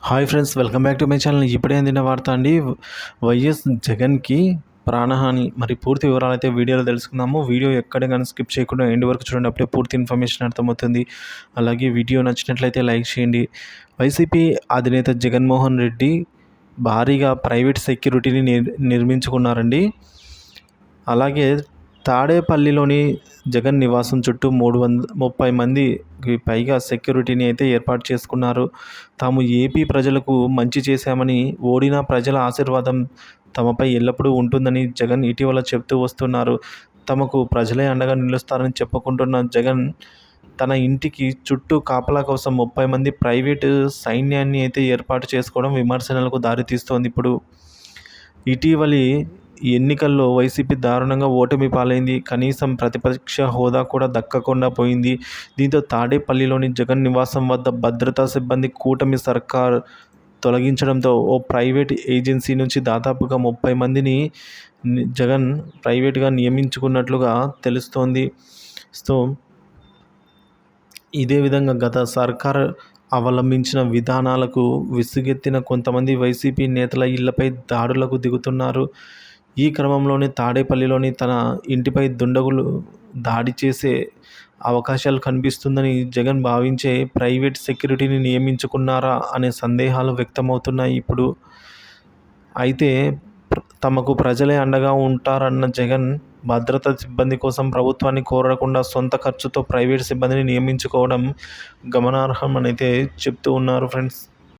Hi friends, welcome back to my channel. ఇప్పుడే అందిన వార్త అండి. వైఎస్ జగన్కి ప్రాణహాని. మరి పూర్తి వివరాలు అయితే వీడియోలో తెలుసుకుందాము. వీడియో ఎక్కడ కానీ స్కిప్ చేయకుండా ఎండ్ వరకు చూడండి, అప్పుడే పూర్తి ఇన్ఫర్మేషన్ అర్థమవుతుంది. అలాగే వీడియో నచ్చినట్లయితే లైక్ చేయండి. వైసీపీ అధినేత జగన్మోహన్ రెడ్డి భారీగా ప్రైవేట్ సెక్యూరిటీని నిర్మించుకున్నారండి. అలాగే తాడేపల్లిలోని జగన్ నివాసం చుట్టూ 330 మందికి పైగా సెక్యూరిటీని అయితే ఏర్పాటు చేసుకున్నారు. తాము ఏపీ ప్రజలకు మంచి చేశామని, ఓడిన ప్రజల ఆశీర్వాదం తమపై ఎల్లప్పుడూ ఉంటుందని జగన్ ఇటీవల చెప్తూ వస్తున్నారు. తమకు ప్రజలే అండగా నిలుస్తారని చెప్పుకుంటున్న జగన్ తన ఇంటికి చుట్టూ కాపలా కోసం 30 మంది ప్రైవేటు సైన్యాన్ని అయితే ఏర్పాటు చేసుకోవడం విమర్శనలకు దారితీస్తోంది. ఇప్పుడు ఇటీవలి ఎన్నికల్లో వైసీపీ దారుణంగా ఓటమి పాలైంది. కనీసం ప్రతిపక్ష హోదా కూడా దక్కకుండా పోయింది. దీంతో తాడేపల్లిలోని జగన్ నివాసం వద్ద భద్రతా సిబ్బంది కూటమి సర్కార్ తొలగించడంతో ఓ ప్రైవేట్ ఏజెన్సీ నుంచి దాదాపుగా 30 మందిని జగన్ ప్రైవేట్గా నియమించుకున్నట్లుగా తెలుస్తోంది. సో ఇదే విధంగా గత సర్కార్ అవలంబించిన విధానాలకు విసుగెత్తిన కొంతమంది వైసీపీ నేతల ఇళ్లపై దాడులకు దిగుతున్నారు. ఈ క్రమంలోనే తాడేపల్లిలోని తన ఇంటిపై దుండగులు దాడి చేసే అవకాశాలు కనిపిస్తుందని జగన్ భావించే ప్రైవేట్ సెక్యూరిటీని నియమించుకున్నారా అనే సందేహాలు వ్యక్తమవుతున్నాయి ఇప్పుడు. అయితే తమకు ప్రజలే అండగా ఉంటారన్న జగన్ భద్రతా సిబ్బంది కోసం ప్రభుత్వాన్ని కోరకుండా సొంత ఖర్చుతో ప్రైవేట్ సిబ్బందిని నియమించుకోవడం గమనార్హం అని అయితే చెప్తూ ఉన్నారు ఫ్రెండ్స్.